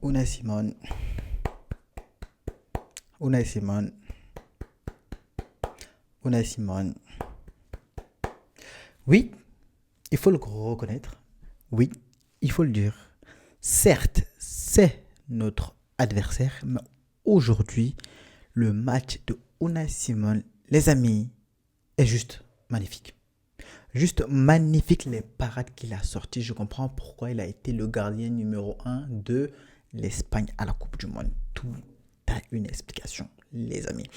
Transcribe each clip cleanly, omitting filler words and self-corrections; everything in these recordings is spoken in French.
Unai Simon, Unai Simon, Unai Simon. Oui, il faut le reconnaître. Oui, il faut le dire. Certes, c'est notre adversaire, mais aujourd'hui, le match de Unai Simon, les amis, est juste magnifique. Juste magnifique les parades qu'il a sorties. Je comprends pourquoi il a été le gardien numéro un de l'Espagne à la Coupe du Monde. Tout a une explication, les amis.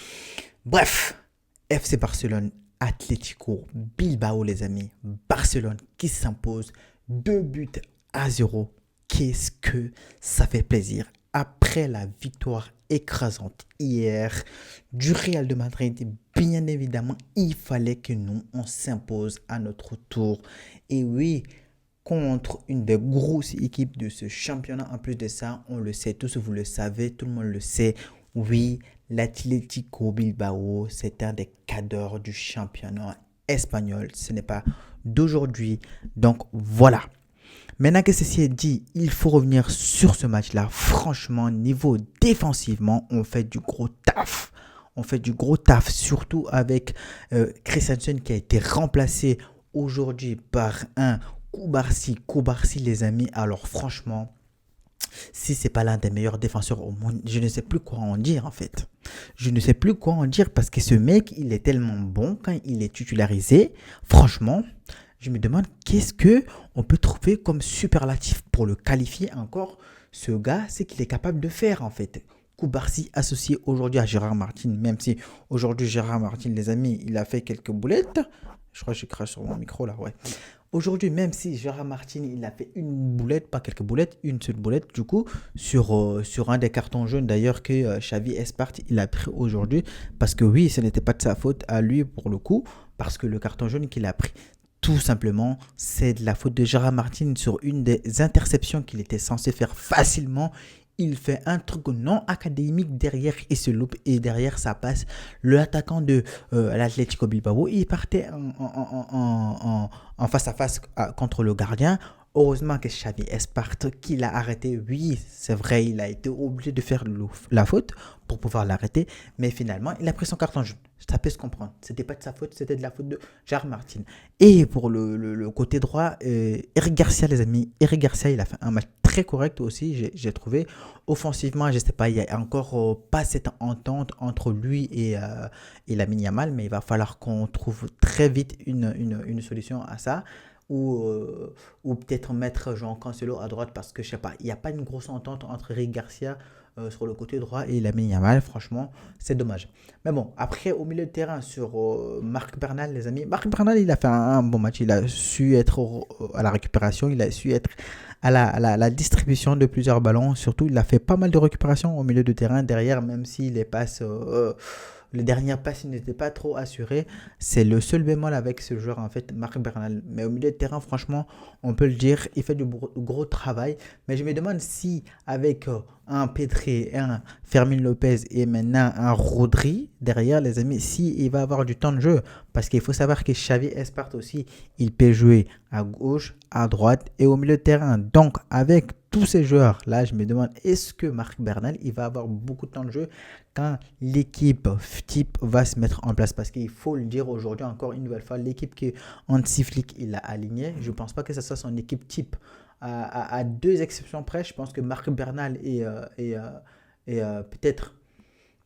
Bref, FC Barcelone, Atlético Bilbao, les amis. Barcelone qui s'impose 2 buts à 0. Qu'est-ce que ça fait plaisir. Après la victoire écrasante hier du Real de Madrid, bien évidemment, il fallait que nous, on s'impose à notre tour. Et oui, contre une des grosses équipes de ce championnat. En plus de ça, on le sait tous, vous le savez, tout le monde le sait. Oui, l'Atlético Bilbao, c'est un des cadors du championnat espagnol. Ce n'est pas d'aujourd'hui. Donc voilà. Maintenant que ceci est dit, il faut revenir sur ce match-là. Franchement, niveau défensivement, on fait du gros taf. On fait du gros taf, surtout avec Christensen qui a été remplacé aujourd'hui par un Koubarsi. Koubarsi, les amis, alors franchement, si c'est pas l'un des meilleurs défenseurs au monde, je ne sais plus quoi en dire en fait. Je ne sais plus quoi en dire parce que ce mec, il est tellement bon quand il est titularisé. Franchement, je me demande qu'est-ce que on peut trouver comme superlatif pour le qualifier encore. Ce gars, c'est qu'il est capable de faire en fait. Koubarsi associé aujourd'hui à Gérard Martin, même si aujourd'hui Gérard Martin, les amis, il a fait quelques boulettes. Je crois que je crache sur mon micro là, ouais. Aujourd'hui, même si Gérard Martin, il a fait une boulette, pas quelques boulettes, une seule boulette, du coup, sur un des cartons jaunes d'ailleurs que Xavi Espart, il a pris aujourd'hui. Parce que oui, ce n'était pas de sa faute à lui pour le coup, parce que le carton jaune qu'il a pris, tout simplement, c'est de la faute de Gérard Martin sur une des interceptions qu'il était censé faire facilement. Il fait un truc non académique derrière et se loupe et derrière ça passe. Le attaquant de l'Atlético Bilbao, il partait en face à face contre le gardien. Heureusement que Xavi Espart qui l'a arrêté, oui, c'est vrai, il a été obligé de faire la faute pour pouvoir l'arrêter, mais finalement, il a pris son carton jaune. Ça peut se comprendre. C'était pas de sa faute, c'était de la faute de Gérard Martin. Et pour le côté droit, Eric Garcia, les amis, Eric Garcia, il a fait un match très correct aussi, j'ai trouvé. Offensivement, je sais pas, il y a encore pas cette entente entre lui et Lamine Yamal, mais il va falloir qu'on trouve très vite une solution à ça. Ou peut-être mettre Jean Cancelo à droite parce que je sais pas, il n'y a pas une grosse entente entre Eric Garcia sur le côté droit et Lamine Yamal. Franchement, c'est dommage. Mais bon, après, au milieu de terrain, sur Marc Bernal, les amis. Marc Bernal, il a fait un bon match. Il a su être à la récupération. Il a su être à la distribution de plusieurs ballons. Surtout, il a fait pas mal de récupération au milieu de terrain. Derrière, même si les passes... les dernières passes n'étaient pas trop assurées. C'est le seul bémol avec ce joueur, en fait, Marc Bernal. Mais au milieu de terrain, franchement, on peut le dire, il fait du gros travail. Mais je me demande si, avec un Pedri, un Fermin Lopez et maintenant un Rodri derrière, les amis, si il va avoir du temps de jeu. Parce qu'il faut savoir que Xavi Espart aussi, il peut jouer à gauche, à droite et au milieu de terrain. Donc, avec tous ces joueurs, là, je me demande, est-ce que Marc Bernal, il va avoir beaucoup de temps de jeu quand l'équipe type va se mettre en place? Parce qu'il faut le dire aujourd'hui encore une nouvelle fois, l'équipe que Hansi Flick il a alignée, je ne pense pas que ce soit son équipe type. À deux exceptions près, je pense que Marc Bernal et peut-être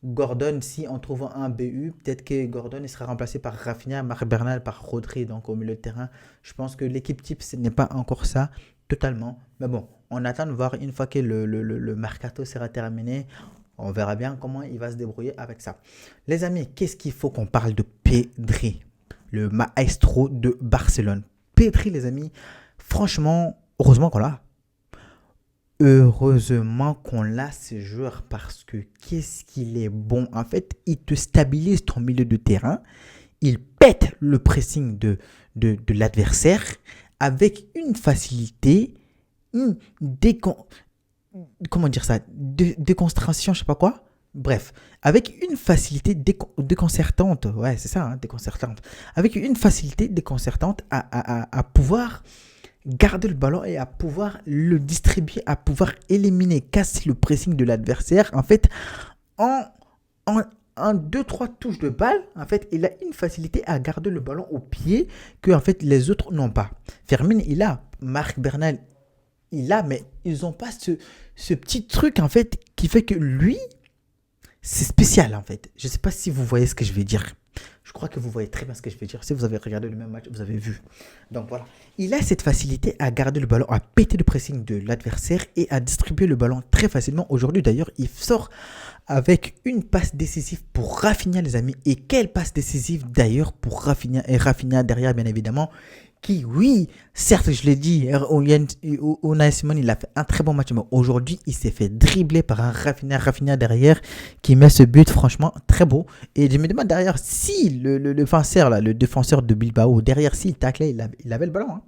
Gordon, si on trouve un BU, peut-être que Gordon il sera remplacé par Rafinha, Marc Bernal par Rodri, donc au milieu de terrain. Je pense que l'équipe type, ce n'est pas encore ça totalement. Mais bon, on attend de voir une fois que le mercato sera terminé. On verra bien comment il va se débrouiller avec ça. Les amis, qu'est-ce qu'il faut qu'on parle de Pedri, le maestro de Barcelone? Pedri, les amis, franchement, heureusement qu'on l'a. Heureusement qu'on l'a ce joueur parce que qu'est-ce qu'il est bon. En fait, il te stabilise ton milieu de terrain. Il pète le pressing de l'adversaire avec une facilité, une comment dire ça, déconstration, je sais pas quoi. Bref, avec une facilité déconcertante, ouais, c'est ça, hein, déconcertante, avec une facilité déconcertante à pouvoir garder le ballon et à pouvoir le distribuer, à pouvoir éliminer, casser le pressing de l'adversaire. En fait, en, en, en 2-3 touches de balle, en fait, il a une facilité à garder le ballon au pied que en fait, les autres n'ont pas. Fermin, il a. Marc Bernal, il a, mais ils n'ont pas ce petit truc, en fait, qui fait que lui, c'est spécial, en fait. Je ne sais pas si vous voyez ce que je vais dire. Je crois que vous voyez très bien ce que je vais dire. Si vous avez regardé le même match, vous avez vu. Donc voilà. Il a cette facilité à garder le ballon, à péter le pressing de l'adversaire et à distribuer le ballon très facilement. Aujourd'hui, d'ailleurs, il sort avec une passe décisive pour Rafinha, les amis. Et quelle passe décisive, d'ailleurs, pour Rafinha. Et Rafinha, derrière, bien évidemment, qui, oui, certes, je l'ai dit, Unai Simon, il a fait un très bon match, mais aujourd'hui, il s'est fait dribbler par un Rafinha derrière qui met ce but, franchement, très beau. Et je me demande derrière si le défenseur, là, le défenseur de Bilbao, derrière, s'il taclait, il avait le ballon. Hein.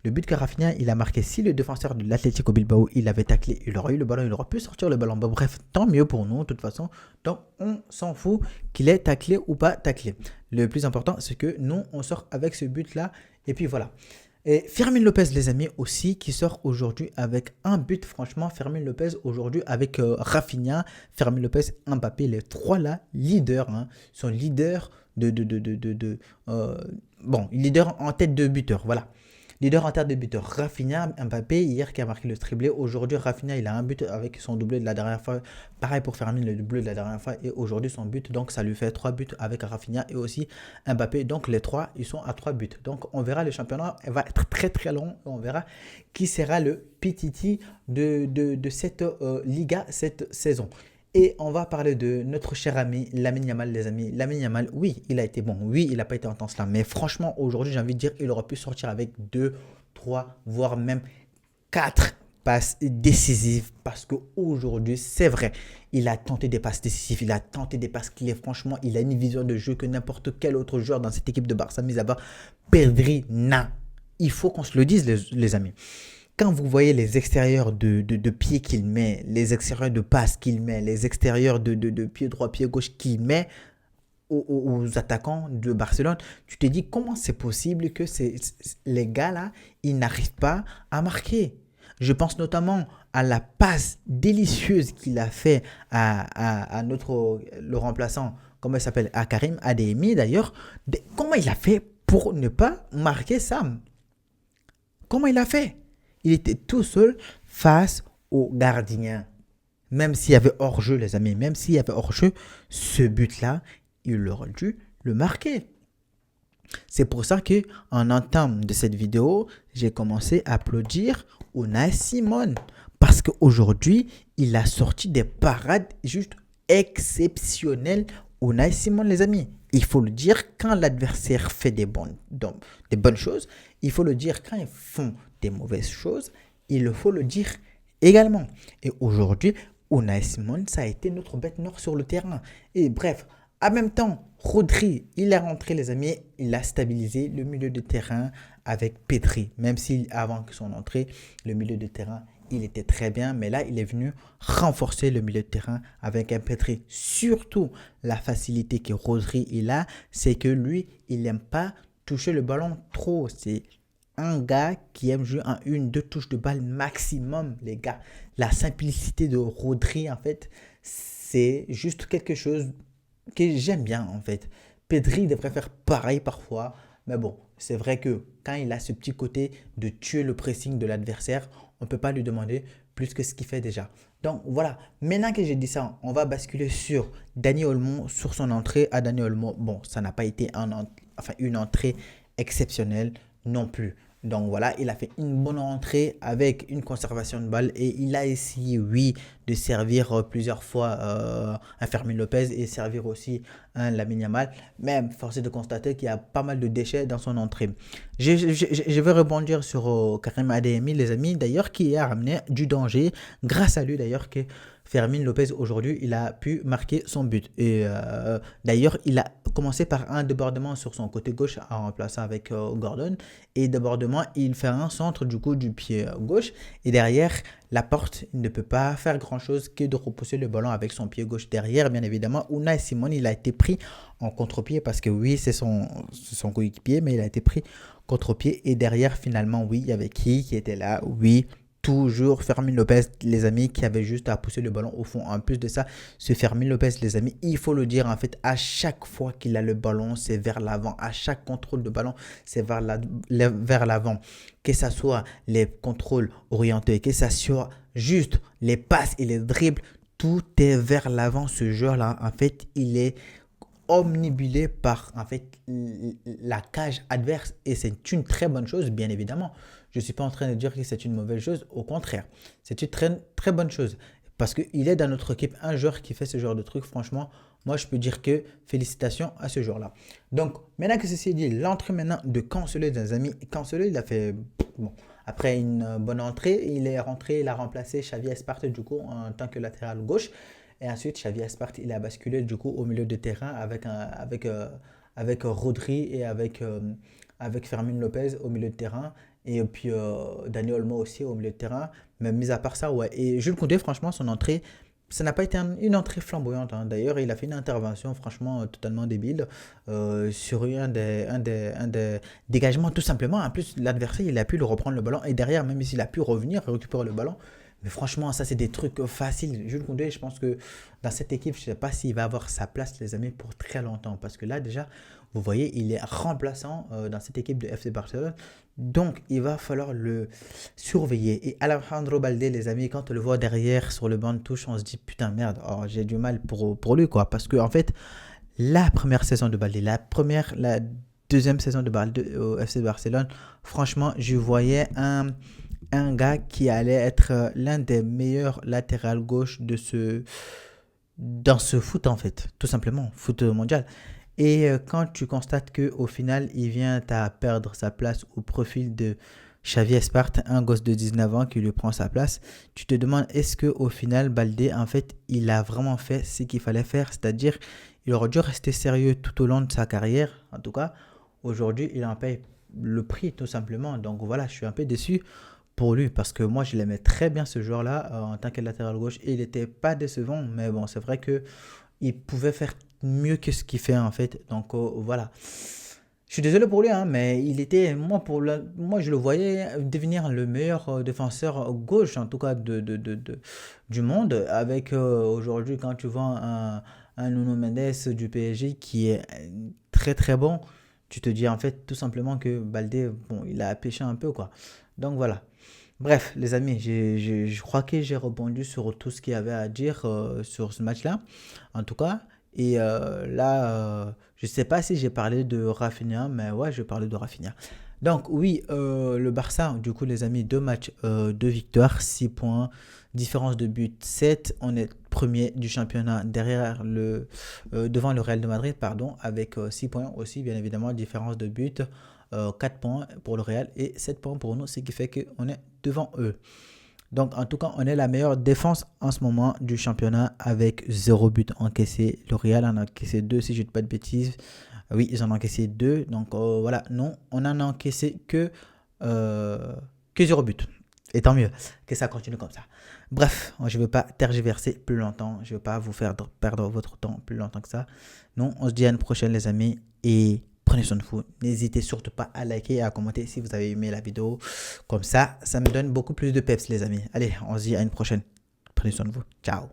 Le but que Rafinha, il a marqué, si le défenseur de l'Atlético Bilbao, il avait taclé, il aurait eu le ballon, il aurait pu sortir le ballon. Bah, bref, tant mieux pour nous, de toute façon. Donc, on s'en fout qu'il ait taclé ou pas taclé. Le plus important, c'est que nous, on sort avec ce but-là. Et puis voilà. Et Fermin Lopez, les amis, aussi, qui sort aujourd'hui avec un but. Franchement, Fermin Lopez, aujourd'hui, avec Rafinha, Fermin Lopez, Mbappé, les trois là, leaders, hein, sont leaders leader en tête de buteur, voilà. Leader en tête de buteur, Rafinha, Mbappé, hier qui a marqué le triplé. Aujourd'hui, Rafinha, il a un but avec son doublé de la dernière fois. Pareil pour Fermin, le doublé de la dernière fois. Et aujourd'hui, son but. Donc, ça lui fait 3 buts avec Rafinha et aussi Mbappé. Donc, les trois, ils sont à 3 buts. Donc, on verra, le championnat va être très, très long. On verra qui sera le PTT de cette Liga cette saison. Et on va parler de notre cher ami Lamine Yamal, les amis. Lamine Yamal, oui, il a été bon. Oui, il n'a pas été intense là. Mais franchement, aujourd'hui, j'ai envie de dire, il aurait pu sortir avec 2, 3, voire même 4 passes décisives. Parce qu'aujourd'hui, c'est vrai, il a tenté des passes décisives. Il a tenté des passes clés. Franchement, il a une vision de jeu que n'importe quel autre joueur dans cette équipe de Barça, mis à part Pedri, n'a. Il faut qu'on se le dise, les amis. Quand vous voyez les extérieurs de pied qu'il met, les extérieurs de passe qu'il met, les extérieurs de pied droit, pied gauche qu'il met aux attaquants de Barcelone, tu te dis comment c'est possible que les gars-là, ils n'arrivent pas à marquer. Je pense notamment à la passe délicieuse qu'il a fait à le remplaçant, comment il s'appelle, à Karim Adeyemi d'ailleurs. Comment il a fait pour ne pas marquer Sam? Comment il a fait? Il était tout seul face au gardien. Même s'il y avait hors-jeu, les amis, même s'il y avait hors-jeu, ce but-là, il aurait dû le marquer. C'est pour ça qu'en entame de cette vidéo, j'ai commencé à applaudir Unai Simon. Parce qu'aujourd'hui, il a sorti des parades juste exceptionnelles. Unai Simon, les amis. Il faut le dire, quand l'adversaire fait des bonnes choses, il faut le dire quand ils font des mauvaises choses, il faut le dire également. Et aujourd'hui, Unai Simon, ça a été notre bête noire sur le terrain. Et bref, en même temps, Rodri, il est rentré, les amis, il a stabilisé le milieu de terrain avec Pedri. Même si avant son entrée, le milieu de terrain, il était très bien. Mais là, il est venu renforcer le milieu de terrain avec un Pedri. Surtout, la facilité que Rodri il a, c'est que lui, il n'aime pas toucher le ballon trop. C'est un gars qui aime jouer en 1-2 touches de balle maximum, les gars. La simplicité de Rodri, en fait, c'est juste quelque chose que j'aime bien, en fait. Pedri devrait faire pareil parfois, mais bon, c'est vrai que quand il a ce petit côté de tuer le pressing de l'adversaire, on ne peut pas lui demander plus que ce qu'il fait déjà. Donc voilà, maintenant que j'ai dit ça, on va basculer sur Dani Olmo, sur son entrée à Dani Olmo. Bon, ça n'a pas été une entrée exceptionnelle non plus. Donc voilà, il a fait une bonne entrée avec une conservation de balle et il a essayé, oui, de servir plusieurs fois un Fermin Lopez et servir aussi un Lamine Yamal. Mais force est de constater qu'il y a pas mal de déchets dans son entrée. Je vais rebondir sur Karim Adeyemi, les amis, d'ailleurs, qui a ramené du danger. Grâce à lui, d'ailleurs, que Fermin Lopez, aujourd'hui, il a pu marquer son but. Et d'ailleurs, il a commencé par un débordement sur son côté gauche en remplaçant avec Gordon. Et débordement, il fait un centre du coup du pied gauche. Et derrière, Laporte ne peut pas faire grand-chose que de repousser le ballon avec son pied gauche derrière. Bien évidemment, Unai Simon, il a été pris en contre-pied parce que oui, c'est son coéquipier, mais il a été pris contre-pied. Et derrière, finalement, oui, il y avait qui était là? Oui, toujours Fermin Lopez, les amis, qui avait juste à pousser le ballon au fond. En plus de ça, ce Fermin Lopez, les amis, il faut le dire, en fait, à chaque fois qu'il a le ballon, c'est vers l'avant. À chaque contrôle de ballon, c'est vers l'avant. Que ce soit les contrôles orientés, que ce soit juste les passes et les dribbles, tout est vers l'avant. Ce joueur-là, en fait, il est omnibulé par en fait la cage adverse et c'est une très bonne chose bien évidemment. Je ne suis pas en train de dire que c'est une mauvaise chose, au contraire, c'est une très, très bonne chose parce qu'il est dans notre équipe un joueur qui fait ce genre de truc. Franchement, moi je peux dire que félicitations à ce joueur-là. Donc maintenant que ceci est dit, l'entrée maintenant de Cancelo, des amis. Cancelo, il a fait bon, après une bonne entrée, il est rentré, il a remplacé Xavi Esparte du coup en tant que latéral gauche. Et ensuite, Xavi Esparte, il a basculé du coup au milieu de terrain avec Rodri et avec Fermin Lopez au milieu de terrain. Et puis Dani Olmo aussi au milieu de terrain. Mais mis à part ça, ouais. Et Jules Koundé, franchement, son entrée, ça n'a pas été une entrée flamboyante, hein. D'ailleurs, il a fait une intervention franchement totalement débile sur un des dégagements tout simplement. En plus, l'adversaire, il a pu le reprendre le ballon. Et derrière, même s'il a pu revenir récupérer le ballon, mais franchement, ça, c'est des trucs faciles. Jules Koundé, je pense que dans cette équipe, je ne sais pas s'il va avoir sa place, les amis, pour très longtemps. Parce que là, déjà, vous voyez, il est remplaçant dans cette équipe de FC Barcelone. Donc, il va falloir le surveiller. Et Alejandro Balde, les amis, quand on le voit derrière sur le banc de touche, on se dit, putain, merde, oh, j'ai du mal pour lui, quoi. Parce que, en fait, la première saison de Balde, la deuxième saison de Balde au FC Barcelone, franchement, je voyais un gars qui allait être l'un des meilleurs latérales gauche dans ce foot en fait, tout simplement, foot mondial. Et quand tu constates qu'au final, il vient à perdre sa place au profil de Xavi Esparte, un gosse de 19 ans qui lui prend sa place, tu te demandes est-ce qu'au final, Baldé, en fait, il a vraiment fait ce qu'il fallait faire, c'est-à-dire il aurait dû rester sérieux tout au long de sa carrière, en tout cas, aujourd'hui, il en paye le prix tout simplement. Donc voilà, je suis un peu déçu pour lui parce que moi je l'aimais très bien ce joueur-là en tant que latéral gauche et il n'était pas décevant, mais bon, c'est vrai que il pouvait faire mieux que ce qu'il fait en fait. Donc voilà. Je suis désolé pour lui, hein, mais il était, moi je le voyais devenir le meilleur défenseur gauche, en tout cas du monde, avec aujourd'hui quand tu vois un Nuno Mendes du PSG qui est très très bon, tu te dis en fait tout simplement que Baldé, bon, il a pêché un peu quoi. Donc voilà. Bref, les amis, je crois que j'ai répondu sur tout ce qu'il y avait à dire sur ce match-là, en tout cas. Et là, je ne sais pas si j'ai parlé de Rafinha, mais ouais, je parlais de Rafinha. Donc oui, le Barça, du coup, les amis, deux matchs, deux victoires, 6 points, différence de but 7. On est premier du championnat devant le Real de Madrid, pardon, avec 6 points aussi, bien évidemment, différence de but. 4 points pour le Real et 7 points pour nous, ce qui fait qu'on est devant eux. Donc en tout cas, on est la meilleure défense en ce moment du championnat avec 0 but encaissé. Le Real en a encaissé 2 si je ne dis pas de bêtises. Oui, ils en ont encaissé 2. Donc voilà, non, on en a encaissé que 0 but. Et tant mieux que ça continue comme ça. Bref, je ne veux pas tergiverser plus longtemps. Je ne veux pas vous faire perdre votre temps plus longtemps que ça. Non, on se dit à une prochaine les amis et prenez soin de vous. N'hésitez surtout pas à liker et à commenter si vous avez aimé la vidéo. Comme ça me donne beaucoup plus de peps les amis. Allez, on se dit à une prochaine. Prenez soin de vous. Ciao.